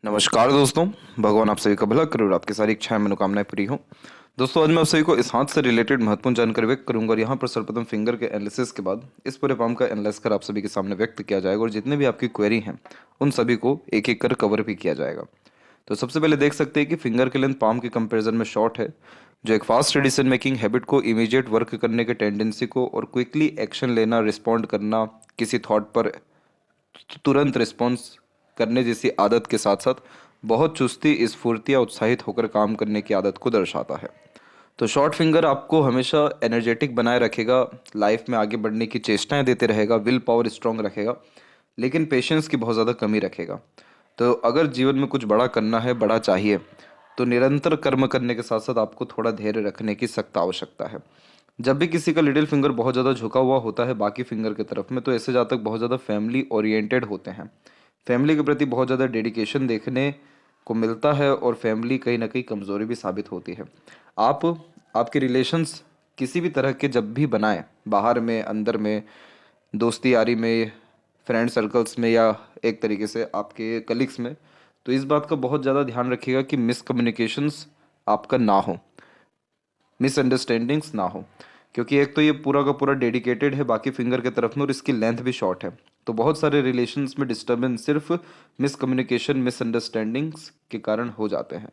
नमस्कार दोस्तों। भगवान आप सभी का भला करे और आपकी सारी इच्छाएं मनोकामनाएं पूरी हो। दोस्तों, आज मैं आप सभी को इस हाथ से रिलेटेड महत्वपूर्ण जानकारी व्यक्त करूंगा और यहाँ पर सर्वप्रथम फिंगर के एनालिसिस के बाद इस पूरे पाम का एनालाइज कर आप सभी के सामने व्यक्त किया जाएगा और जितने भी आपकी क्वेरी हैं उन सभी को एक एक कर कवर भी किया जाएगा। तो सबसे पहले देख सकते हैं कि फिंगर के लेंथ पाम के कंपेरिजन में शॉर्ट है, जो एक फास्ट डिसीजन मेकिंग हैबिट को, इमीडिएट वर्क करने के टेंडेंसी को और क्विकली एक्शन लेना, रिस्पॉन्ड करना, किसी थॉट पर तुरंत रिस्पॉन्स करने जैसी आदत के साथ साथ बहुत चुस्ती, स्फूर्ति या उत्साहित होकर काम करने की आदत को दर्शाता है। तो शॉर्ट फिंगर आपको हमेशा एनर्जेटिक बनाए रखेगा, लाइफ में आगे बढ़ने की चेष्टाएं देते रहेगा, विल पावर स्ट्रांग रखेगा, लेकिन पेशेंस की बहुत ज़्यादा कमी रखेगा। तो अगर जीवन में कुछ बड़ा करना है, बड़ा चाहिए, तो निरंतर कर्म करने के साथ साथ आपको थोड़ा धैर्य रखने की सख्त आवश्यकता है। जब भी किसी का लिटिल फिंगर बहुत ज़्यादा झुका हुआ होता है बाकी फिंगर की तरफ में, तो ऐसे जातक बहुत ज़्यादा फैमिली ओरिएंटेड होते हैं। फैमिली के प्रति बहुत ज़्यादा डेडिकेशन देखने को मिलता है और फैमिली कहीं ना कहीं कमज़ोरी भी साबित होती है। आप आपके रिलेशंस किसी भी तरह के जब भी बनाएं, बाहर में, अंदर में, दोस्ती यारी में, फ्रेंड सर्कल्स में या एक तरीके से आपके कलीग्स में, तो इस बात का बहुत ज़्यादा ध्यान रखिएगा कि मिसकम्युनिकेशंस आपका ना हो, मिसअंडरस्टैंडिंग्स ना हो। क्योंकि एक तो ये पूरा का पूरा डेडिकेटेड है बाकी फिंगर की तरफ में और इसकी लेंथ भी शॉर्ट है, तो बहुत सारे रिलेशंस में डिस्टर्बेंस सिर्फ मिसकम्युनिकेशन, मिसअंडरस्टैंडिंग्स के कारण हो जाते हैं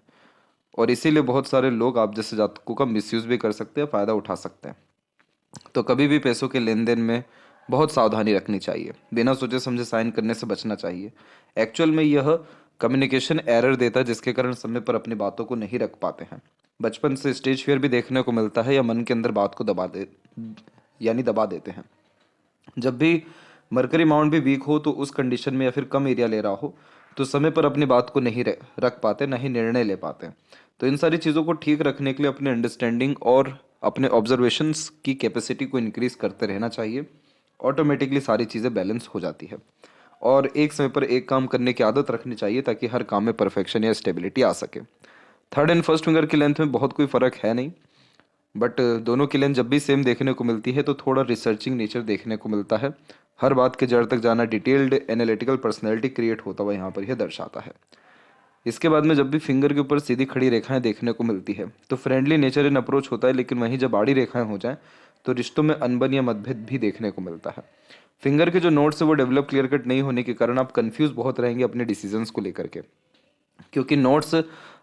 और इसीलिए बहुत सारे लोग आप जैसे जातकों का मिसयूज भी कर सकते हैं, फ़ायदा उठा सकते हैं। तो कभी भी पैसों के लेन देन में बहुत सावधानी रखनी चाहिए, बिना सोचे समझे साइन करने से बचना चाहिए। एक्चुअल में यह कम्युनिकेशन एरर देता है जिसके कारण समय पर अपनी बातों को नहीं रख पाते हैं। बचपन से स्टेज फियर भी देखने को मिलता है या मन के अंदर बात को दबा देते हैं। जब भी मरकरी माउंट भी वीक हो तो उस कंडीशन में या फिर कम एरिया ले रहा हो तो समय पर अपनी बात को नहीं रख पाते, ना ही निर्णय ले पाते। तो इन सारी चीज़ों को ठीक रखने के लिए अपने अंडरस्टैंडिंग और अपने ऑब्जर्वेशंस की कैपेसिटी को इंक्रीज करते रहना चाहिए। ऑटोमेटिकली सारी चीज़ें बैलेंस हो जाती है और एक समय पर एक काम करने की आदत रखनी चाहिए ताकि हर काम में परफेक्शन या स्टेबिलिटी आ सके। थर्ड एंड फर्स्ट फिंगर की लेंथ में बहुत कोई फ़र्क है नहीं, बट दोनों की लेंथ जब भी सेम देखने को मिलती है तो थोड़ा रिसर्चिंग नेचर देखने को मिलता है। हर बात के जड़ तक जाना, डिटेल्ड एनालिटिकल पर्सनैलिटी क्रिएट होता हुआ यहाँ पर यह दर्शाता है। इसके बाद में जब भी फिंगर के ऊपर सीधी खड़ी रेखाएं देखने को मिलती है तो फ्रेंडली नेचर इन अप्रोच होता है, लेकिन वहीं जब आड़ी रेखाएं हो जाएं तो रिश्तों में अनबन या मतभेद भी देखने को मिलता है। फिंगर के जो नोट्स है वो डेवलप क्लियर कट नहीं होने के कारण आप कंफ्यूज बहुत रहेंगे अपने डिसीजंस को लेकर के, क्योंकि नोट्स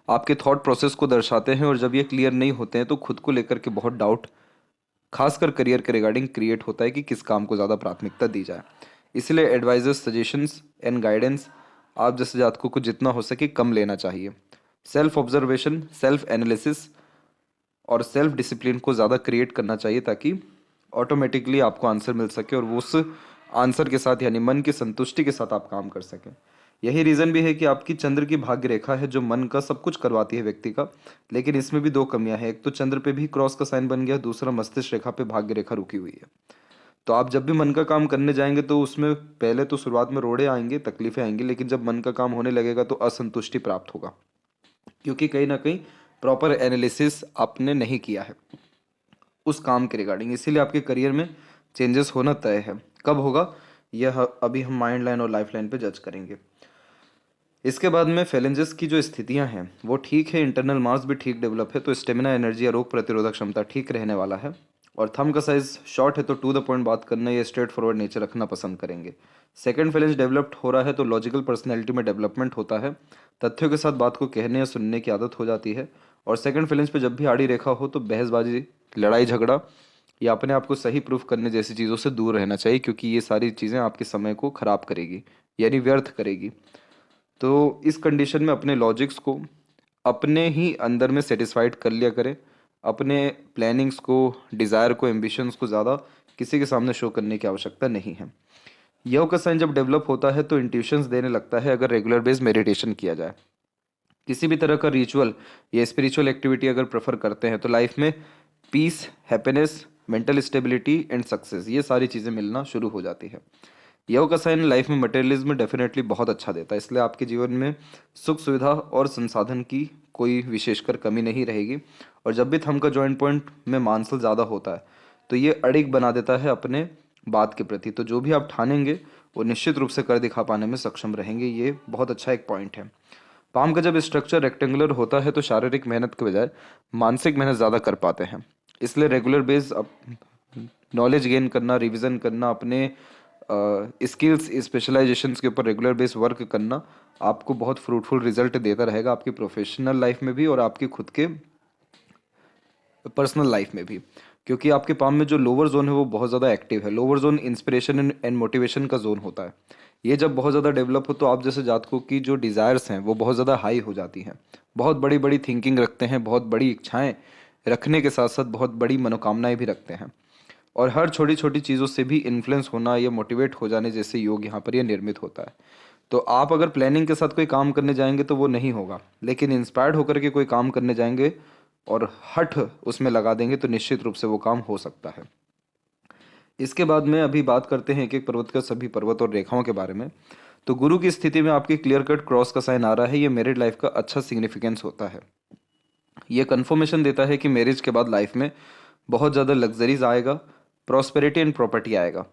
आपके थॉट प्रोसेस को दर्शाते हैं और जब ये क्लियर नहीं होते हैं तो खुद को लेकर के बहुत डाउट, खासकर करियर के रिगार्डिंग क्रिएट होता है कि किस काम को ज़्यादा प्राथमिकता दी जाए। इसलिए एडवाइजर्स, सजेशंस एंड गाइडेंस आप जैसे जातकों को जितना हो सके कम लेना चाहिए। सेल्फ ऑब्जर्वेशन, सेल्फ एनालिसिस और सेल्फ डिसिप्लिन को ज़्यादा क्रिएट करना चाहिए ताकि ऑटोमेटिकली आपको आंसर मिल सके और वो उस आंसर के साथ यानी मन की संतुष्टि के साथ आप काम कर सकें। यही रीज़न भी है कि आपकी चंद्र की भाग्य रेखा है जो मन का सब कुछ करवाती है व्यक्ति का, लेकिन इसमें भी दो कमियां हैं। एक तो चंद्र पे भी क्रॉस का साइन बन गया, दूसरा मस्तिष्क रेखा पे भाग्य रेखा रुकी हुई है। तो आप जब भी मन का काम करने जाएंगे तो उसमें पहले तो शुरुआत में रोड़े आएंगे, तकलीफें आएंगी, लेकिन जब मन का काम होने लगेगा तो असंतुष्टि प्राप्त होगा, क्योंकि कहीं ना कहीं प्रॉपर एनालिसिस आपने नहीं किया है उस काम के रिगार्डिंग। इसीलिए आपके करियर में चेंजेस होना तय है। कब होगा यह अभी हम माइंड लाइन और लाइफ लाइन पे जज करेंगे। इसके बाद में फेलेंजेस की जो स्थितियां हैं वो ठीक है, इंटरनल मास भी ठीक डेवलप है, तो स्टेमिना, एनर्जी या रोग प्रतिरोधक क्षमता ठीक रहने वाला है। और थंब का साइज शॉर्ट है तो टू द पॉइंट बात करना या स्ट्रेट फॉरवर्ड नेचर रखना पसंद करेंगे। सेकंड फेलेंज डेवलप्ड हो रहा है तो लॉजिकल पर्सनैलिटी में डेवलपमेंट होता है, तथ्यों के साथ बात को कहने या सुनने की आदत हो जाती है। और सेकंड फेलेंज पे जब भी आड़ी रेखा हो तो बहसबाजी, लड़ाई झगड़ा या अपने आप को सही प्रूफ करने जैसी चीज़ों से दूर रहना चाहिए, क्योंकि ये सारी चीज़ें आपके समय को खराब करेगी यानी व्यर्थ करेगी। तो इस कंडीशन में अपने लॉजिक्स को अपने ही अंदर में सेटिस्फाइड कर लिया करें। अपने प्लानिंग्स को, डिज़ायर को, एम्बिशंस को ज़्यादा किसी के सामने शो करने की आवश्यकता नहीं है। योग का साइन जब डेवलप होता है तो इंट्यूशंस देने लगता है अगर रेगुलर बेस मेडिटेशन किया जाए। किसी भी तरह का रिचुअल या स्पिरिचुअल एक्टिविटी अगर प्रेफर करते हैं तो लाइफ में peace, happiness, mental stability and success, ये सारी चीज़ें मिलना शुरू हो जाती है। योग का साइन लाइफ में मटेरियलिज्म डेफिनेटली बहुत अच्छा देता है, इसलिए आपके जीवन में सुख सुविधा और संसाधन की कोई विशेषकर कमी नहीं रहेगी। और जब भी थंब का जॉइंट पॉइंट में मानसल ज़्यादा होता है तो ये अड़िग बना देता है अपने बात के प्रति, तो जो भी आप ठानेंगे वो निश्चित रूप से कर दिखा पाने में सक्षम रहेंगे। ये बहुत अच्छा एक पॉइंट है। पाम का जब स्ट्रक्चर रेक्टेंगुलर होता है तो शारीरिक मेहनत के बजाय मानसिक मेहनत ज़्यादा कर पाते हैं। इसलिए रेगुलर बेस नॉलेज गेन करना, रिवीजन करना, अपने स्किल्स स्पेशलाइजेशंस के ऊपर रेगुलर बेस वर्क करना आपको बहुत फ्रूटफुल रिजल्ट देता रहेगा आपकी प्रोफेशनल लाइफ में भी और आपकी खुद के पर्सनल लाइफ में भी। क्योंकि आपके पाम में जो लोअर जोन है वो बहुत ज़्यादा एक्टिव है। Lower zone inspiration and motivation का जोन होता है। ये जब बहुत ज़्यादा डेवलप हो तो आप जैसे जातकों की जो डिज़ायर्स हैं वो बहुत ज़्यादा हाई हो जाती हैं। बहुत बड़ी बड़ी थिंकिंग रखते हैं, बहुत बड़ी इच्छाएं रखने के साथ साथ बहुत बड़ी मनोकामनाएं भी रखते हैं। और हर छोटी छोटी चीज़ों से भी इन्फ्लुएंस होना या मोटिवेट हो जाने जैसे योग यहाँ पर यह निर्मित होता है। तो आप अगर प्लानिंग के साथ कोई काम करने जाएंगे तो वो नहीं होगा, लेकिन इंस्पायर्ड होकर के कोई काम करने जाएंगे और हठ उसमें लगा देंगे तो निश्चित रूप से वो काम हो सकता है। इसके बाद में अभी बात करते हैं एक एक पर्वत का, सभी पर्वत और रेखाओं के बारे में। तो गुरु की स्थिति में आपकी क्लियर कट क्रॉस का साइन आ रहा है, ये मैरिड लाइफ का अच्छा सिग्निफिकेंस होता है। ये कन्फर्मेशन देता है कि मैरिज के बाद लाइफ में बहुत ज़्यादा लग्जरीज आएगा, प्रॉस्पेरिटी एंड प्रॉपर्टी आएगा,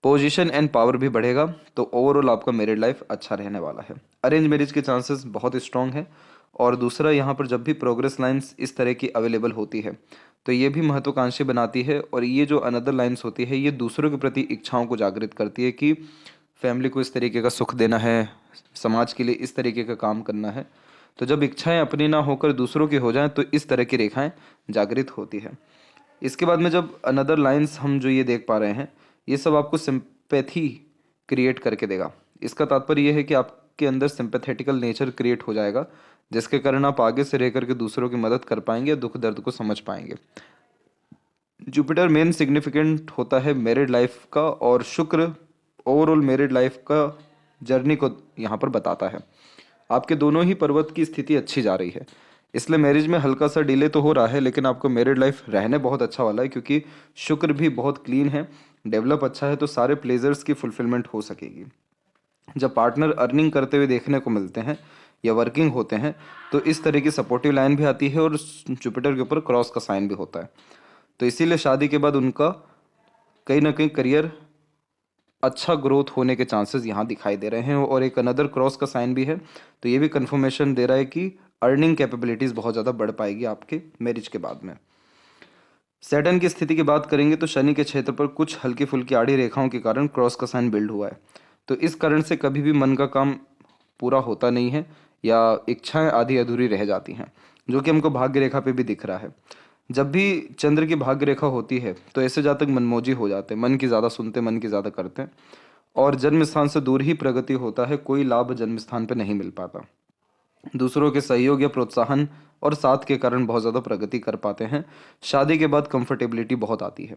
पोजीशन एंड पावर भी बढ़ेगा। तो ओवरऑल आपका मैरिड लाइफ अच्छा रहने वाला है। अरेंज मैरिज के चांसेस बहुत स्ट्रांग हैं। और दूसरा, यहाँ पर जब भी प्रोग्रेस लाइंस इस तरह की अवेलेबल होती है तो ये भी महत्वाकांक्षी बनाती है। और ये जो अनदर लाइंस होती है ये दूसरों के प्रति इच्छाओं को जागृत करती है कि फैमिली को इस तरीके का सुख देना है, समाज के लिए इस तरीके का काम करना है। तो जब इच्छाएं अपनी ना होकर दूसरों की हो जाएं तो इस तरह की रेखाएं जागृत होती है। इसके बाद में जब अनदर लाइंस हम जो ये देख पा रहे हैं ये सब आपको सिंपैथी क्रिएट करके देगा। इसका तात्पर्य यह है कि आपके अंदर सिंपैथेटिकल नेचर क्रिएट हो जाएगा, जिसके कारण आप आगे से रह करके दूसरों की मदद कर पाएंगे, दुख दर्द को समझ पाएंगे। जुपिटर मेन सिग्निफिकेंट होता है मैरिड लाइफ का, और शुक्र ओवरऑल मैरिड लाइफ का जर्नी को यहाँ पर बताता है। आपके दोनों ही पर्वत की स्थिति अच्छी जा रही है, इसलिए मैरिज में हल्का सा डिले तो हो रहा है, लेकिन आपको मैरिड लाइफ रहने बहुत अच्छा वाला है क्योंकि शुक्र भी बहुत क्लीन है, डेवलप अच्छा है, तो सारे प्लेजर्स की फुलफिलमेंट हो सकेगी। जब पार्टनर अर्निंग करते हुए देखने को मिलते हैं या वर्किंग होते हैं तो इस तरह की सपोर्टिव लाइन भी आती है और जुपिटर के ऊपर क्रॉस का साइन भी होता है। तो इसीलिए शादी के बाद उनका कहीं ना कहीं करियर अच्छा ग्रोथ होने के चांसेस यहाँ दिखाई दे रहे हैं। और एक अनदर क्रॉस का साइन भी है, तो ये भी कंफर्मेशन दे रहा है कि अर्निंग कैपेबिलिटीज़ बहुत ज़्यादा बढ़ पाएगी आपके मैरिज के बाद में। सैटर्न की स्थिति की बात करेंगे तो शनि के क्षेत्र पर कुछ हल्की फुल्की आड़ी रेखाओं के कारण क्रॉस का साइन बिल्ड हुआ है। तो इस कारण से कभी भी मन का काम पूरा होता नहीं है या इच्छाएं आधी अधूरी रह जाती हैं, जो कि हमको भाग्य रेखा पे भी दिख रहा है। जब भी चंद्र की भाग्य रेखा होती है तो ऐसे जातक मनमोजी हो जाते हैं, मन की ज़्यादा सुनते, मन की ज़्यादा करते हैं और जन्म स्थान से दूर ही प्रगति होता है, कोई लाभ जन्म स्थान पर नहीं मिल पाता। दूसरों के सहयोग या प्रोत्साहन और साथ के कारण बहुत ज़्यादा प्रगति कर पाते हैं। शादी के बाद कंफर्टेबिलिटी बहुत आती है,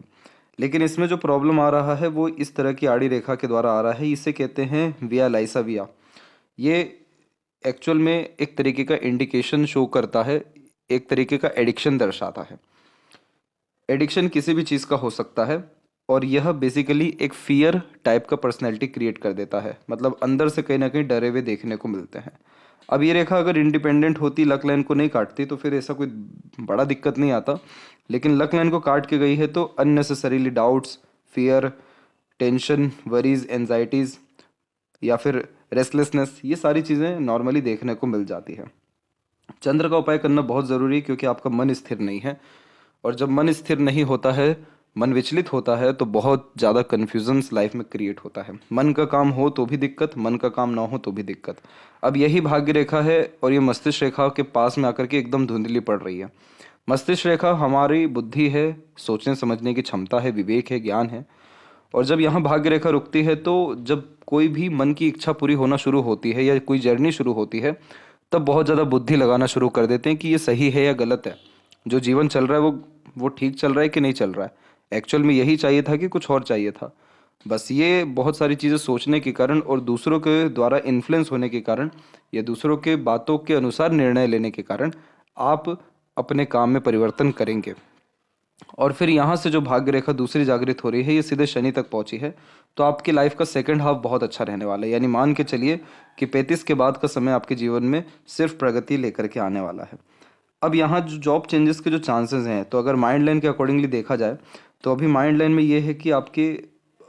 लेकिन इसमें जो प्रॉब्लम आ रहा है वो इस तरह की आड़ी रेखा के द्वारा आ रहा है। इसे कहते हैं विया लाइसा विया। ये एक्चुअल में एक तरीके का इंडिकेशन शो करता है, एक तरीके का एडिक्शन दर्शाता है। एडिक्शन किसी भी चीज़ का हो सकता है और यह बेसिकली एक फियर टाइप का पर्सनैलिटी क्रिएट कर देता है, मतलब अंदर से कहीं ना कहीं डरे हुए देखने को मिलते हैं। अब ये रेखा अगर इंडिपेंडेंट होती, लक लाइन को नहीं काटती, तो फिर ऐसा कोई बड़ा दिक्कत नहीं आता, लेकिन लक लाइन को काट के गई है तो unnecessarily doubts, fear, tension, worries, anxieties या फिर रेस्टलेसनेस, ये सारी चीज़ें नॉर्मली देखने को मिल जाती है। चंद्र का उपाय करना बहुत ज़रूरी है क्योंकि आपका मन स्थिर नहीं है, और जब मन स्थिर नहीं होता है, मन विचलित होता है, तो बहुत ज़्यादा कन्फ्यूजन्स लाइफ में क्रिएट होता है। मन का काम हो तो भी दिक्कत, मन का काम ना हो तो भी दिक्कत। अब यही भाग्य रेखा है और ये मस्तिष्क रेखा के पास में आकर के एकदम धुंधली पड़ रही है। मस्तिष्क रेखा हमारी बुद्धि है, सोचने समझने की क्षमता है, विवेक है, ज्ञान है। और जब यहाँ भाग्य रेखा रुकती है तो जब कोई भी मन की इच्छा पूरी होना शुरू होती है या कोई जर्नी शुरू होती है, तब बहुत ज़्यादा बुद्धि लगाना शुरू कर देते हैं कि ये सही है या गलत है, जो जीवन चल रहा है वो ठीक चल रहा है कि नहीं चल रहा है, एक्चुअल में यही चाहिए था कि कुछ और चाहिए था। बस ये बहुत सारी चीज़ें सोचने के कारण और दूसरों के द्वारा इन्फ्लुएंस होने के कारण या दूसरों के बातों के अनुसार निर्णय लेने के कारण आप अपने काम में परिवर्तन करेंगे। और फिर यहाँ से जो भाग्य रेखा दूसरी जागृत हो रही है, ये सीधे शनि तक पहुंची है, तो आपकी लाइफ का सेकंड हाफ बहुत अच्छा रहने वाला है। यानी मान के चलिए कि 35 के बाद का समय आपके जीवन में सिर्फ प्रगति लेकर के आने वाला है। अब यहाँ जो जॉब चेंजेस के जो चांसेस हैं, तो अगर माइंड लाइन के अकॉर्डिंगली देखा जाए तो अभी माइंड लाइन में ये है कि आपके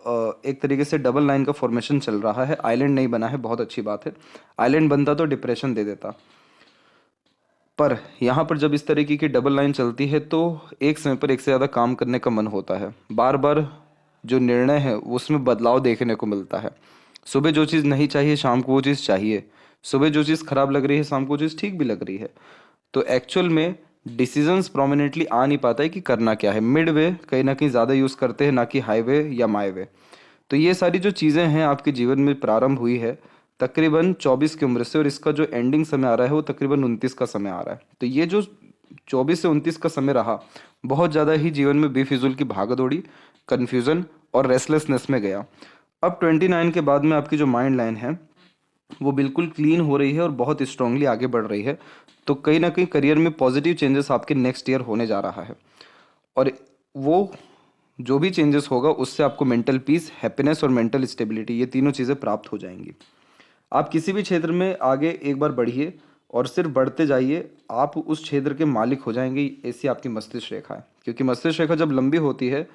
एक तरीके से डबल लाइन का फॉर्मेशन चल रहा है, आइलैंड नहीं बना है, बहुत अच्छी बात है। आइलैंड बनता तो डिप्रेशन दे देता, पर यहाँ पर जब इस तरीके की डबल लाइन चलती है तो एक समय पर एक से ज़्यादा काम करने का मन होता है। बार बार जो निर्णय है उसमें बदलाव देखने को मिलता है। सुबह जो चीज़ नहीं चाहिए शाम को वो चीज़ चाहिए, सुबह जो चीज़ खराब लग रही है शाम को वो चीज़ ठीक भी लग रही है। तो एक्चुअल में डिसीजंस प्रोमिनेंटली आ नहीं पाता है कि करना क्या है। मिड वे कहीं ना कहीं ज़्यादा यूज़ करते हैं, ना कि हाईवे या माई वे। तो ये सारी जो चीज़ें हैं आपके जीवन में प्रारंभ हुई है तकरीबन 24 की उम्र से, और इसका जो एंडिंग समय आ रहा है वो तकरीबन 29 का समय आ रहा है। तो ये जो 24 से 29 का समय रहा, बहुत ज़्यादा ही जीवन में बेफिजूल की भागदौड़ी, कन्फ्यूज़न और रेस्टलेसनेस में गया। अब 29 के बाद में आपकी जो माइंड लाइन है वो बिल्कुल क्लीन हो रही है और बहुत स्ट्रांगली आगे बढ़ रही है। तो कहीं ना कहीं करियर में पॉजिटिव चेंजेस आपके नेक्स्ट ईयर होने जा रहा है, और वो जो भी चेंजेस होगा उससे आपको मेंटल पीस, हैप्पीनेस और मेंटल स्टेबिलिटी, ये तीनों चीज़ें प्राप्त हो जाएंगी। आप किसी भी क्षेत्र में आगे एक बार बढ़िए और सिर्फ बढ़ते जाइए, आप उस क्षेत्र के मालिक हो जाएंगे। ऐसी आपकी मस्तिष्क रेखा है, क्योंकि मस्तिष्क रेखा जब लंबी होती है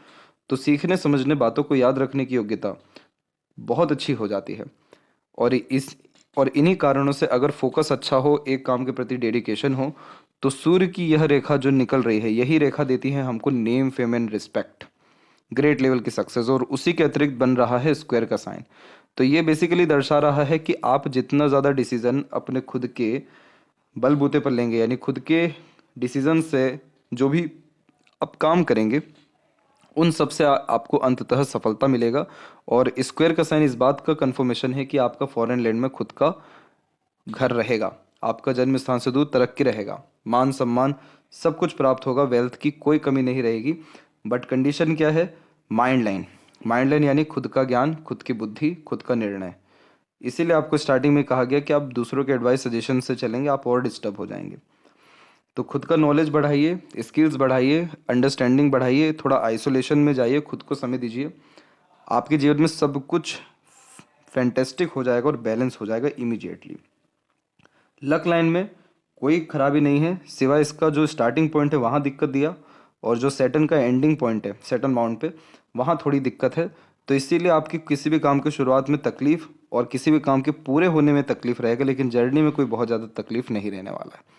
तो सीखने समझने, बातों को याद रखने की योग्यता बहुत अच्छी हो जाती है। और इस और इन्हीं कारणों से अगर फोकस अच्छा हो, एक काम के प्रति डेडिकेशन हो, तो सूर्य की यह रेखा जो निकल रही है, यही रेखा देती है हमको name, fame and respect, great level की सक्सेस। और उसी के अतिरिक्त बन रहा है स्क्वायर का साइन। तो ये बेसिकली दर्शा रहा है कि आप जितना ज़्यादा डिसीजन अपने खुद के बलबूते पर लेंगे, यानी खुद के डिसीजन से जो भी आप काम करेंगे उन सब से आपको अंततः सफलता मिलेगा। और स्क्वायर का साइन इस बात का कंफर्मेशन है कि आपका फॉरेन लैंड में खुद का घर रहेगा, आपका जन्म स्थान से दूर तरक्की रहेगा, मान सम्मान सब कुछ प्राप्त होगा, वेल्थ की कोई कमी नहीं रहेगी। बट कंडीशन क्या है? Mind line. माइंड लाइन यानी खुद का ज्ञान, खुद की बुद्धि, खुद का निर्णय। इसीलिए आपको स्टार्टिंग में कहा गया कि आप दूसरों के एडवाइस, सजेशन से चलेंगे आप और डिस्टर्ब हो जाएंगे। तो खुद का नॉलेज बढ़ाइए, स्किल्स बढ़ाइए, अंडरस्टैंडिंग बढ़ाइए, थोड़ा आइसोलेशन में जाइए, खुद को समय दीजिए। आपके जीवन में सब कुछ फैंटेस्टिक हो जाएगा और बैलेंस हो जाएगा इमीडिएटली। लक लाइन में कोई खराबी नहीं है, सिवाय इसका जो स्टार्टिंग पॉइंट है वहाँ दिक्कत दिया, और जो सैटर्न का एंडिंग पॉइंट है सैटर्न माउंट पे, वहाँ थोड़ी दिक्कत है। तो इसीलिए आपकी किसी भी काम की शुरुआत में तकलीफ और किसी भी काम के पूरे होने में तकलीफ रहेगा, लेकिन जर्नी में कोई बहुत ज़्यादा तकलीफ नहीं रहने वाला है।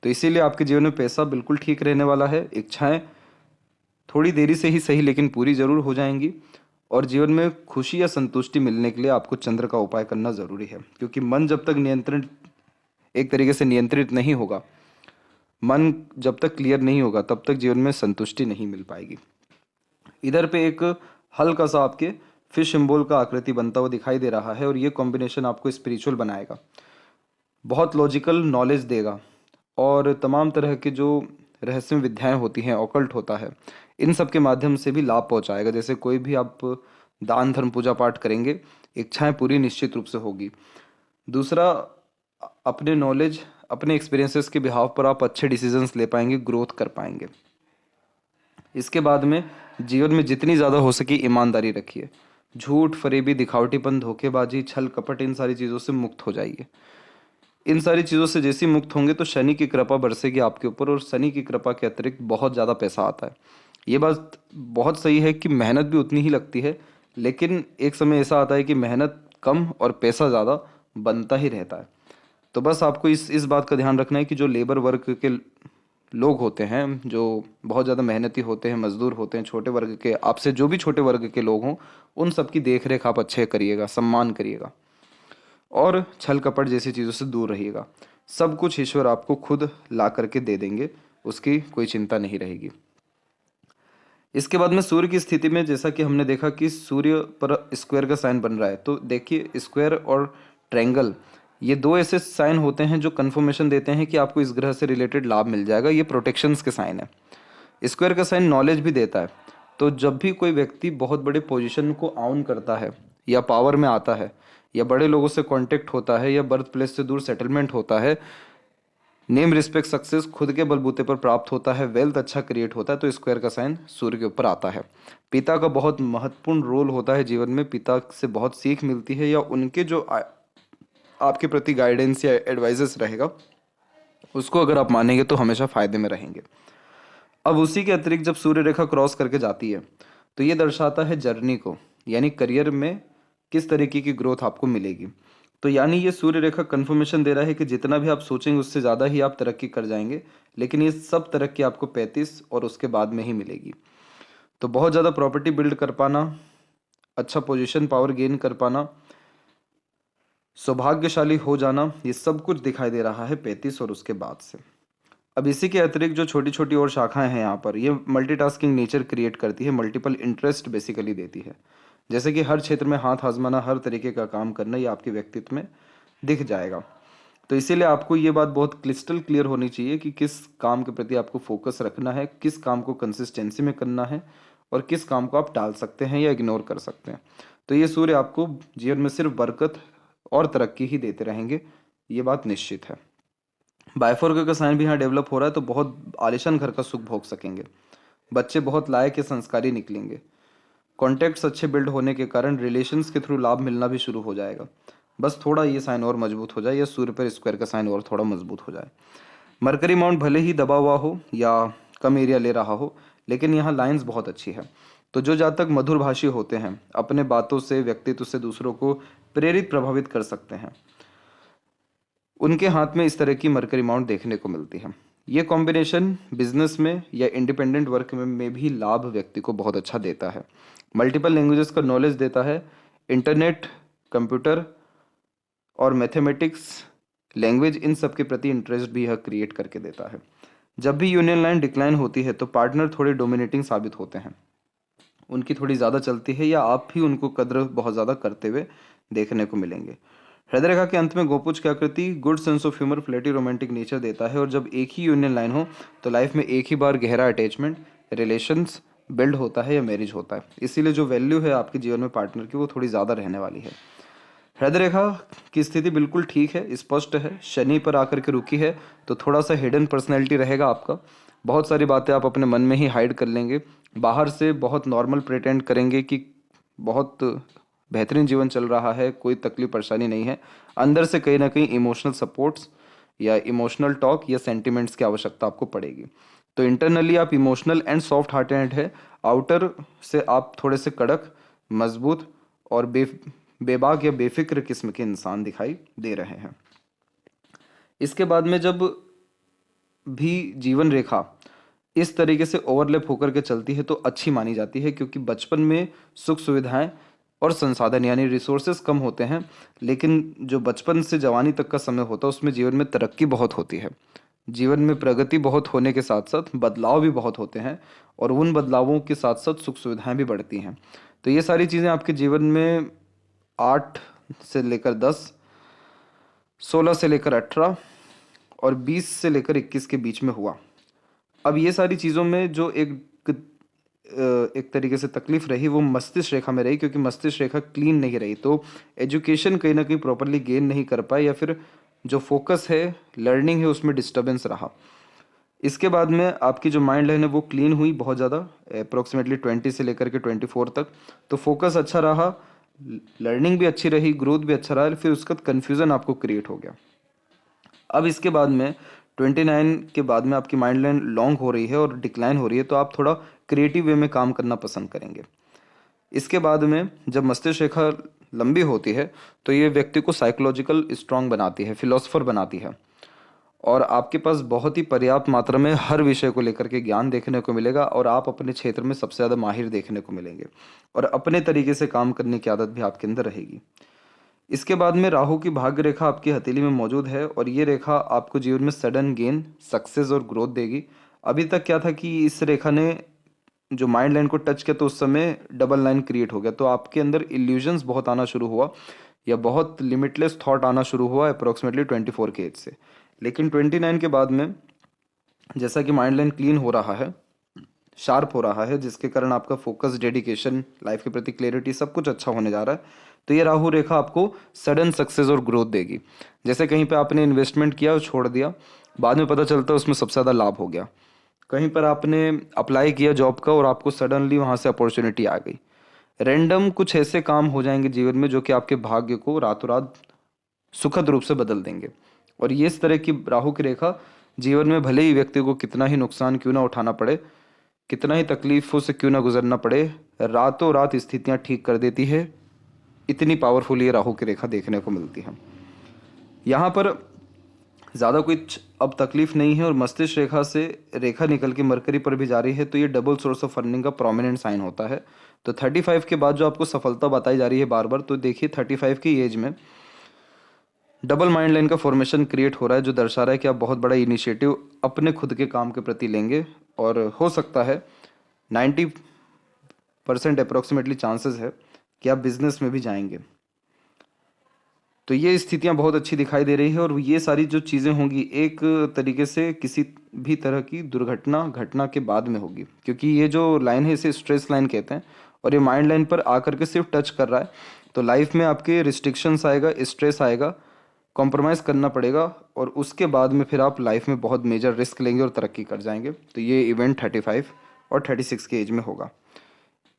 तो इसीलिए आपके जीवन में पैसा बिल्कुल ठीक रहने वाला है। इच्छाएं थोड़ी देरी से ही सही लेकिन पूरी जरूर हो जाएंगी। और जीवन में खुशी या संतुष्टि मिलने के लिए आपको चंद्र का उपाय करना ज़रूरी है, क्योंकि मन जब तक नियंत्रण, एक तरीके से नियंत्रित नहीं होगा, मन जब तक क्लियर नहीं होगा तब तक जीवन में संतुष्टि नहीं मिल पाएगी। इधर पे एक हल्का सा आपके फिश सिंबल का आकृति बनता हुआ दिखाई दे रहा है, और ये कॉम्बिनेशन आपको स्पिरिचुअल बनाएगा, बहुत लॉजिकल नॉलेज देगा, और तमाम तरह के जो रहस्यमय विद्याएं होती हैं, ऑकल्ट होता है, इन सब के माध्यम से भी लाभ पहुंचाएगा। जैसे कोई भी आप दान धर्म पूजा पाठ करेंगे, इच्छाएं पूरी निश्चित रूप से होगी। दूसरा, अपने नॉलेज, अपने एक्सपीरियंसेस के बिहाव पर आप अच्छे डिसीजंस ले पाएंगे, ग्रोथ कर पाएंगे। इसके बाद में जीवन में जितनी ज़्यादा हो सके ईमानदारी रखिए। झूठ, फरेबी, दिखावटीपन, धोखेबाजी, छल कपट, इन सारी चीज़ों से मुक्त हो जाइए। इन सारी चीज़ों से जैसे ही मुक्त होंगे तो शनि की कृपा बरसेगी आपके ऊपर, और शनि की कृपा के अतिरिक्त बहुत ज़्यादा पैसा आता है। ये बात बहुत सही है कि मेहनत भी उतनी ही लगती है, लेकिन एक समय ऐसा आता है कि मेहनत कम और पैसा ज़्यादा बनता ही रहता है। तो बस आपको इस बात का ध्यान रखना है कि जो लेबर वर्ग के लोग होते हैं, जो बहुत ज़्यादा मेहनती होते हैं, मजदूर होते हैं, छोटे वर्ग के, आपसे जो भी छोटे वर्ग के लोग हों, उन सबकी देख रेख आप अच्छे करिएगा, सम्मान करिएगा, और छल कपट जैसी चीज़ों से दूर रहिएगा। सब कुछ ईश्वर आपको खुद ला करके दे देंगे, उसकी कोई चिंता नहीं रहेगी। इसके बाद में सूर्य की स्थिति में, जैसा कि हमने देखा कि सूर्य पर स्क्वायर का साइन बन रहा है, तो देखिए स्क्वायर और ट्रायंगल, ये दो ऐसे साइन होते हैं जो कंफर्मेशन देते हैं कि आपको इस ग्रह से रिलेटेड लाभ मिल जाएगा। ये प्रोटेक्शंस के साइन है। स्क्वायर का साइन नॉलेज भी देता है। तो जब भी कोई व्यक्ति बहुत बड़े पोजीशन को ऑन करता है, या पावर में आता है, या बड़े लोगों से कांटेक्ट होता है, या बर्थ प्लेस से दूर सेटलमेंट होता है, नेम, रिस्पेक्ट, सक्सेस खुद के बलबूते पर प्राप्त होता है, वेल्थ अच्छा क्रिएट होता है, तो स्क्वायर का साइन सूर्य के ऊपर आता है। पिता का बहुत महत्वपूर्ण रोल होता है जीवन में, पिता से बहुत सीख मिलती है, या उनके जो आपके प्रति गाइडेंस या एडवाइजेस रहेगा, उसको अगर आप मानेंगे तो हमेशा फायदे में रहेंगे। अब उसी के अतिरिक्त जब सूर्य रेखा क्रॉस करके जाती है तो ये दर्शाता है जर्नी को, यानी करियर में किस तरीके की ग्रोथ आपको मिलेगी। तो यानी ये सूर्य रेखा कंफर्मेशन दे रहा है कि जितना भी आप सोचेंगे उससे ज़्यादा ही आप तरक्की कर जाएंगे, लेकिन ये सब तरक्की आपको 35 और उसके बाद में ही मिलेगी। तो बहुत ज़्यादा प्रॉपर्टी बिल्ड कर पाना, अच्छा पोजीशन पावर गेन कर पाना, सौभाग्यशाली हो जाना, ये सब कुछ दिखाई दे रहा है 35 और उसके बाद से। अब इसी के अतिरिक्त जो छोटी छोटी और शाखाएं हैं यहाँ पर, ये मल्टीटास्किंग नेचर क्रिएट करती है, मल्टीपल इंटरेस्ट बेसिकली देती है। जैसे कि हर क्षेत्र में हाथ आजमाना, हर तरीके का काम करना, ये आपके व्यक्तित्व में दिख जाएगा। तो इसीलिए आपको ये बात बहुत क्रिस्टल क्लियर होनी चाहिए कि किस काम के प्रति आपको फोकस रखना है, किस काम को कंसिस्टेंसी में करना है, और किस काम को आप टाल सकते हैं या इग्नोर कर सकते हैं। तो ये सूर्य आपको जीवन में सिर्फ बरकत और तरक्की ही देते रहेंगे, ये बात निश्चित है। बायफोर्क का साइन भी यहाँ डेवलप हो रहा है, तो बहुत आलिशान घर का सुख भोग सकेंगे। बच्चे बहुत लायक या संस्कारी निकलेंगे। कॉन्टैक्ट्स अच्छे बिल्ड होने के कारण रिलेशंस के थ्रू लाभ मिलना भी शुरू हो जाएगा। बस थोड़ा ये साइन और मजबूत हो जाए, या सूर्य पर स्क्वायर का साइन और थोड़ा मजबूत हो जाए। मरकरी माउंट भले ही दबा हुआ हो या कम एरिया ले रहा हो, लेकिन यहाँ लाइंस बहुत अच्छी है। तो जो जातक मधुरभाषी होते हैं, अपने बातों से, व्यक्तित्व से दूसरों को प्रेरित प्रभावित कर सकते हैं, उनके हाथ में इस तरह की मरकरी माउंट देखने को मिलती है। ये कॉम्बिनेशन बिजनेस में या इंडिपेंडेंट वर्क में भी लाभ व्यक्ति को बहुत अच्छा देता है। मल्टीपल लैंग्वेजेस का नॉलेज देता है। इंटरनेट, कंप्यूटर और मैथमेटिक्स, लैंग्वेज, इन सब के प्रति इंटरेस्ट भी यह क्रिएट करके देता है। जब भी यूनियन लाइन डिक्लाइन होती है तो पार्टनर थोड़े डोमिनेटिंग साबित होते हैं, उनकी थोड़ी ज़्यादा चलती है, या आप भी उनको कद्र बहुत ज़्यादा करते हुए देखने को मिलेंगे। हृदय रेखा के अंत में गोपुज की आकृति good sense of humour, flirty, romantic nature देता है। और जब एक ही यूनियन लाइन हो तो लाइफ में एक ही बार गहरा अटैचमेंट, रिलेशंस बिल्ड होता है या मैरिज होता है। इसीलिए जो वैल्यू है आपके जीवन में पार्टनर की, वो थोड़ी ज़्यादा रहने वाली है। हृदय रेखा की स्थिति बिल्कुल ठीक है, स्पष्ट है, शनि पर आकर के रुकी है, तो थोड़ा सा हिडन पर्सनैलिटी रहेगा आपका। बहुत सारी बातें आप अपने मन में ही हाइड कर लेंगे, बाहर से बहुत नॉर्मल प्रिटेंड करेंगे कि बहुत बेहतरीन जीवन चल रहा है, कोई तकलीफ परेशानी नहीं है। अंदर से कहीं ना कहीं इमोशनल सपोर्ट्स या इमोशनल टॉक या सेंटिमेंट्स की आवश्यकता आपको पड़ेगी। तो इंटरनली आप इमोशनल एंड सॉफ्ट हार्टेड है, आउटर से आप थोड़े से कड़क, मजबूत और बेबाक या बेफिक्र किस्म के इंसान दिखाई दे रहे हैं। इसके बाद में जब भी जीवन रेखा इस तरीके से ओवरलैप होकर के चलती है तो अच्छी मानी जाती है, क्योंकि बचपन में सुख सुविधाएं और संसाधन यानी रिसोर्सेज कम होते हैं, लेकिन जो बचपन से जवानी तक का समय होता है उसमें जीवन में तरक्की बहुत होती है। जीवन में प्रगति बहुत होने के साथ साथ बदलाव भी बहुत होते हैं, और उन बदलावों के साथ साथ सुख सुविधाएं भी बढ़ती हैं। तो ये सारी चीज़ें आपके जीवन में 8 से लेकर 10, 16 से लेकर 18 और 20 से लेकर 21 के बीच में हुआ। अब ये सारी चीज़ों में जो एक तरीके से तकलीफ रही वो मस्तिष्क रेखा में रही, क्योंकि मस्तिष्क रेखा क्लीन नहीं रही, तो एजुकेशन कहीं ना कहीं प्रॉपरली गेन नहीं कर पाए, या फिर जो फोकस है, लर्निंग है, उसमें डिस्टर्बेंस रहा। इसके बाद में आपकी जो माइंड लाइन है वो क्लीन हुई बहुत ज़्यादा, अप्रोक्सीमेटली 20 से लेकर के 24 तक। तो फोकस अच्छा रहा, लर्निंग भी अच्छी रही, ग्रोथ भी अच्छा रहा, फिर उसका कन्फ्यूज़न आपको क्रिएट हो गया। अब इसके बाद में 29 के बाद में आपकी माइंड लाइन लॉन्ग हो रही है और डिक्लाइन हो रही है, तो आप थोड़ा क्रिएटिव वे में काम करना पसंद करेंगे। इसके बाद में जब मस्तिष्क रेखा लंबी होती है तो ये व्यक्ति को साइकोलॉजिकल स्ट्रांग बनाती है, फिलोसफर बनाती है, और आपके पास बहुत ही पर्याप्त मात्रा में हर विषय को लेकर के ज्ञान देखने को मिलेगा, और आप अपने क्षेत्र में सबसे ज़्यादा माहिर देखने को मिलेंगे, और अपने तरीके से काम करने की आदत भी आपके अंदर रहेगी। इसके बाद में राहु की भाग्य रेखा आपकी हथेली में मौजूद है, और ये रेखा आपको जीवन में सडन गेन, सक्सेस और ग्रोथ देगी। अभी तक क्या था कि इस रेखा ने जो माइंड लाइन को टच किया तो उस समय डबल लाइन क्रिएट हो गया, तो आपके अंदर इल्यूजन्स बहुत आना शुरू हुआ, या बहुत लिमिटलेस थॉट आना शुरू हुआ अप्रोक्सीमेटली 24 के एज से। लेकिन 29 के बाद में जैसा कि माइंड लाइन क्लीन हो रहा है, शार्प हो रहा है, जिसके कारण आपका फोकस, डेडिकेशन, लाइफ के प्रति क्लैरिटी, सब कुछ अच्छा होने जा रहा है। तो ये राहु रेखा आपको सडन सक्सेस और ग्रोथ देगी। जैसे कहीं पे आपने इन्वेस्टमेंट किया और छोड़ दिया, बाद में पता चलता है उसमें सबसे ज़्यादा लाभ हो गया। कहीं पर आपने अप्लाई किया जॉब का और आपको सडनली वहाँ से अपॉर्चुनिटी आ गई। रैंडम कुछ ऐसे काम हो जाएंगे जीवन में जो कि आपके भाग्य को रातों रात सुखद रूप से बदल देंगे। और ये इस तरह की राहु की रेखा जीवन में भले ही व्यक्ति को कितना ही नुकसान क्यों ना उठाना पड़े, कितना ही तकलीफों से क्यों ना गुजरना पड़े, रातों रात स्थितियां ठीक कर देती है। इतनी पावरफुल ये राहु की रेखा देखने को मिलती है। यहाँ पर ज़्यादा कुछ अब तकलीफ नहीं है और मस्तिष्क रेखा से रेखा निकल के मरकरी पर भी जा रही है, तो ये डबल सोर्स ऑफ अर्निंग का प्रोमिनेंट साइन होता है। तो 35 के बाद जो आपको सफलता बताई जा रही है बार बार, तो देखिए 35 की एज में डबल माइंड लाइन का फॉर्मेशन क्रिएट हो रहा है, जो दर्शा रहा है कि आप बहुत बड़ा इनिशिएटिव अपने खुद के काम के प्रति लेंगे और हो सकता है 90% अप्रोक्सीमेटली चांसेस है कि आप बिजनेस में भी जाएंगे। तो ये स्थितियां बहुत अच्छी दिखाई दे रही है और ये सारी जो चीज़ें होंगी एक तरीके से किसी भी तरह की दुर्घटना घटना के बाद में होगी, क्योंकि ये जो लाइन है इसे स्ट्रेस लाइन कहते हैं और ये माइंड लाइन पर आकर के सिर्फ टच कर रहा है। तो लाइफ में आपके रिस्ट्रिक्शंस आएगा, स्ट्रेस आएगा, कॉम्प्रोमाइज़ करना पड़ेगा और उसके बाद में फिर आप लाइफ में बहुत मेजर रिस्क लेंगे और तरक्की कर जाएंगे। तो ये इवेंट 35 और 36 के एज में होगा।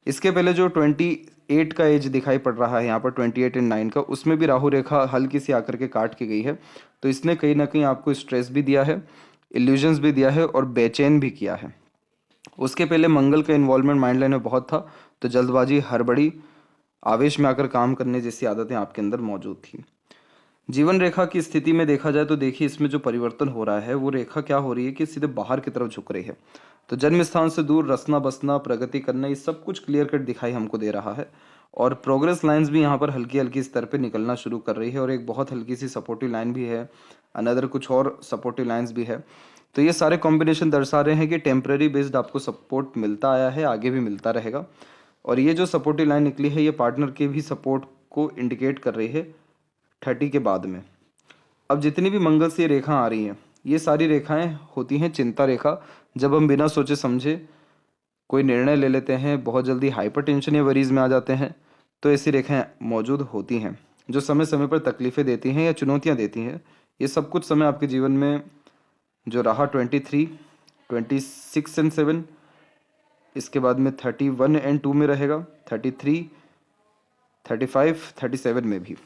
इसके पहले जो 28 का एज दिखाई पड़ रहा है यहाँ पर 28 एंड 9 का, उसमें भी राहु रेखा हल्की सी आकर के काट के गई है। तो इसने कहीं ना कहीं आपको स्ट्रेस भी दिया है, इल्यूजन्स भी दिया है और बेचैन भी किया है। उसके पहले मंगल का इन्वॉल्वमेंट माइंड लाइन में बहुत था, तो जल्दबाजी, हड़बड़ी, आवेश में आकर काम करने जैसी आदतें आपके अंदर मौजूद थी। जीवन रेखा की स्थिति में देखा जाए तो देखिए इसमें जो परिवर्तन हो रहा है वो रेखा क्या हो रही है कि सीधे बाहर की तरफ झुक रही है। तो जन्म स्थान से दूर रसना बसना, प्रगति करना, ये सब कुछ क्लियर कट दिखाई हमको दे रहा है और प्रोग्रेस लाइंस भी यहाँ पर हल्की हल्की स्तर पे निकलना शुरू कर रही है और एक बहुत हल्की सी सपोर्टिव लाइन भी है, अनदर कुछ और सपोर्टिव लाइंस भी है। तो ये सारे कॉम्बिनेशन दर्शा रहे हैं कि टेम्पररी बेस्ड आपको सपोर्ट मिलता आया है, आगे भी मिलता रहेगा। और ये जो सपोर्टिव लाइन निकली है ये पार्टनर के भी सपोर्ट को इंडिकेट कर रही है 30 के बाद में। अब जितनी भी मंगल से रेखा आ रही हैं ये सारी रेखाएं होती हैं चिंता रेखा। जब हम बिना सोचे समझे कोई निर्णय ले लेते हैं, बहुत जल्दी हाइपर टेंशन या वरीज में आ जाते हैं, तो ऐसी रेखाएं मौजूद होती हैं जो समय समय पर तकलीफ़ें देती हैं या चुनौतियां देती हैं। ये सब कुछ समय आपके जीवन में जो रहा 23, 26 एंड 7, इसके बाद में 31 एंड 2 में रहेगा, 33, 35, 37 में भी।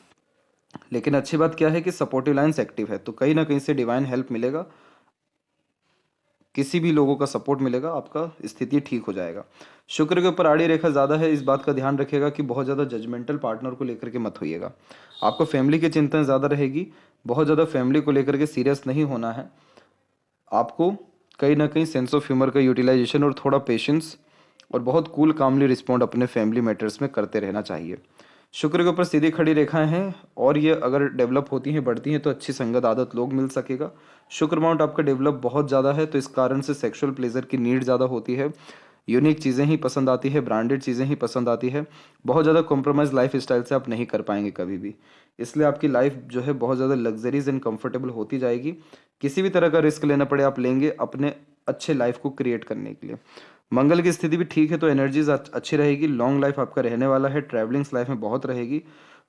लेकिन अच्छी बात क्या है कि सपोर्टिव लाइन्स एक्टिव है, तो कहीं ना कहीं से डिवाइन हेल्प मिलेगा, किसी भी लोगों का सपोर्ट मिलेगा, आपका स्थिति ठीक हो जाएगा। शुक्र के ऊपर आड़ी रेखा ज़्यादा है, इस बात का ध्यान रखिएगा कि बहुत ज़्यादा जजमेंटल पार्टनर को लेकर के मत होइएगा। आपको फैमिली की चिंता ज़्यादा रहेगी, बहुत ज़्यादा फैमिली को लेकर के सीरियस नहीं होना है। आपको कहीं ना कहीं सेंस ऑफ ह्यूमर का यूटिलाइजेशन और थोड़ा पेशेंस और बहुत कूल कामली रिस्पॉन्ड अपने फैमिली मैटर्स में करते रहना चाहिए। शुक्र के ऊपर सीधी खड़ी रेखाएं हैं और ये अगर डेवलप होती हैं, बढ़ती हैं, तो अच्छी संगत आदत लोग मिल सकेगा। शुक्र माउंट आपका डेवलप बहुत ज़्यादा है, तो इस कारण से सेक्सुअल प्लेजर की नीड ज़्यादा होती है, यूनिक चीज़ें ही पसंद आती है, ब्रांडेड चीज़ें ही पसंद आती है। बहुत ज़्यादा कॉम्प्रोमाइज़ लाइफ स्टाइल से आप नहीं कर पाएंगे कभी भी, इसलिए आपकी लाइफ जो है बहुत ज़्यादा लग्जरीज एंड कंफर्टेबल होती जाएगी। किसी भी तरह का रिस्क लेना पड़े आप लेंगे अपने अच्छे लाइफ को क्रिएट करने के लिए। मंगल की स्थिति भी ठीक है, तो एनर्जीज अच्छी रहेगी, लॉन्ग लाइफ आपका रहने वाला है, ट्रैवलिंग्स लाइफ में बहुत रहेगी।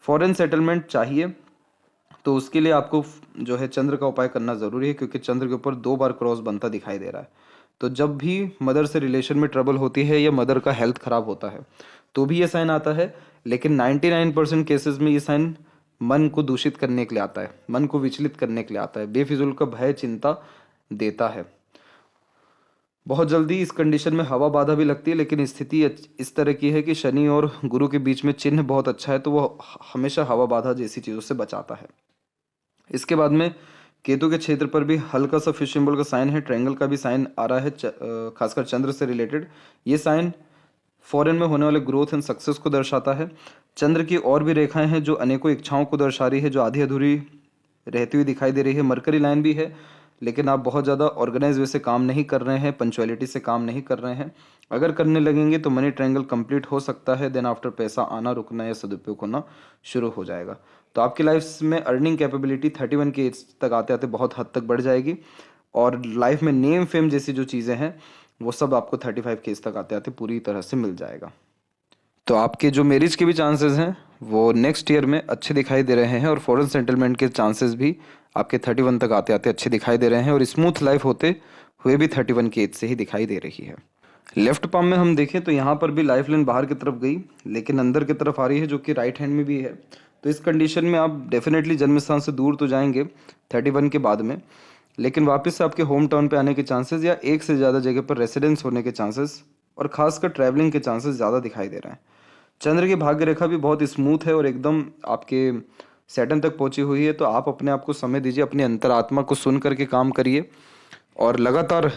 फॉरेन सेटलमेंट चाहिए तो उसके लिए आपको जो है चंद्र का उपाय करना ज़रूरी है, क्योंकि चंद्र के ऊपर 2 बार क्रॉस बनता दिखाई दे रहा है। तो जब भी मदर से रिलेशन में ट्रबल होती है या मदर का हेल्थ खराब होता है तो भी ये साइन आता है, लेकिन 99% केसेस में ये साइन मन को दूषित करने के लिए आता है, मन को विचलित करने के लिए आता है, बेफिजूल का भय चिंता देता है। बहुत जल्दी इस कंडीशन में हवा बाधा भी लगती है, लेकिन स्थिति इस तरह की है कि शनि और गुरु के बीच में चिन्ह बहुत अच्छा है, तो वो हमेशा हवा बाधा जैसी चीज़ों से बचाता है। इसके बाद में केतु के क्षेत्र पर भी हल्का सा फिश सिंबल का साइन है, ट्रायंगल का भी साइन आ रहा है, खासकर चंद्र से रिलेटेड। ये साइन फॉरेन में होने वाले ग्रोथ एंड सक्सेस को दर्शाता है। चंद्र की और भी रेखाएं हैं जो अनेकों इच्छाओं को दर्शा रही है, जो आधी अधूरी रहती हुई दिखाई दे रही है। मरकरी लाइन भी है, लेकिन आप बहुत ज़्यादा ऑर्गेनाइज वे से काम नहीं कर रहे हैं, पंचुअलिटी से काम नहीं कर रहे हैं। अगर करने लगेंगे तो मनी ट्रायंगल कंप्लीट हो सकता है, देन आफ्टर पैसा आना रुकना या सदुपयोग होना शुरू हो जाएगा। तो आपकी लाइफ में अर्निंग कैपेबिलिटी 31 के एज तक आते आते बहुत हद तक बढ़ जाएगी और लाइफ में नेम फेम जैसी जो चीज़ें हैं वो सब आपको 35 के एज तक आते आते पूरी तरह से मिल जाएगा। तो आपके जो मैरिज के भी चांसेस हैं वो नेक्स्ट ईयर में अच्छे दिखाई दे रहे हैं और फॉरेन सेटलमेंट के चांसेस भी आपके 31 तक आते आते अच्छे दिखाई दे रहे हैं और स्मूथ लाइफ होते हुए भी 31 की एज से ही दिखाई दे रही है। लेफ्ट पाम में हम देखें तो यहाँ पर भी लाइफ लाइन बाहर की तरफ गई, लेकिन अंदर की तरफ आ रही है, जो कि राइट हैंड में भी है। तो इस कंडीशन में आप डेफिनेटली जन्म स्थान से दूर तो जाएंगे 31 के बाद में, लेकिन वापस से आपके होम टाउन पे आने के चांसेस या एक से ज़्यादा जगह पर रेसिडेंस होने के चांसेस और खासकर ट्रैवलिंग के चांसेस ज़्यादा दिखाई दे रहे हैं। चंद्र की भाग्य रेखा भी बहुत स्मूथ है और एकदम आपके सैटर्न तक पहुंची हुई है, तो आप अपने आप को समय दीजिए, अपनी अंतरात्मा को सुन करके काम करिए और लगातार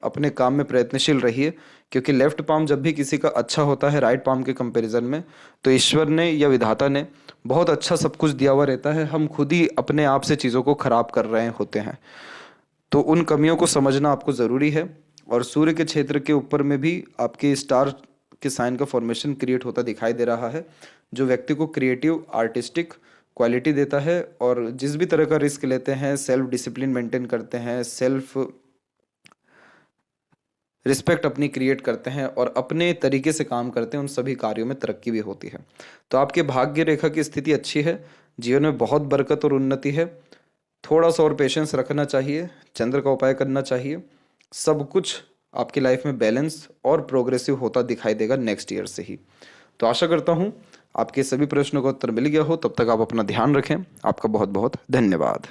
अपने काम में प्रयत्नशील रहिए, क्योंकि लेफ्ट पाम जब भी किसी का अच्छा होता है राइट पाम के कंपैरिजन में, तो ईश्वर ने या विधाता ने बहुत अच्छा सब कुछ दिया हुआ रहता है। हम खुद ही अपने आप से चीज़ों को खराब कर रहे होते हैं, तो उन कमियों को समझना आपको ज़रूरी है। और सूर्य के क्षेत्र के ऊपर में भी आपके स्टार के साइन का फॉर्मेशन क्रिएट होता दिखाई दे रहा है, जो व्यक्ति को क्रिएटिव आर्टिस्टिक क्वालिटी देता है। और जिस भी तरह का रिस्क लेते हैं, सेल्फ डिसिप्लिन मेंटेन करते हैं, सेल्फ रिस्पेक्ट अपनी क्रिएट करते हैं और अपने तरीके से काम करते हैं, उन सभी कार्यों में तरक्की भी होती है। तो आपके भाग्य रेखा की स्थिति अच्छी है, जीवन में बहुत बरकत और उन्नति है। थोड़ा सा और पेशेंस रखना चाहिए, चंद्र का उपाय करना चाहिए, सब कुछ आपकी लाइफ में बैलेंस और प्रोग्रेसिव होता दिखाई देगा नेक्स्ट ईयर से ही। तो आशा करता हूँ आपके सभी प्रश्नों का उत्तर मिल गया हो। तब तक आप अपना ध्यान रखें। आपका बहुत बहुत धन्यवाद।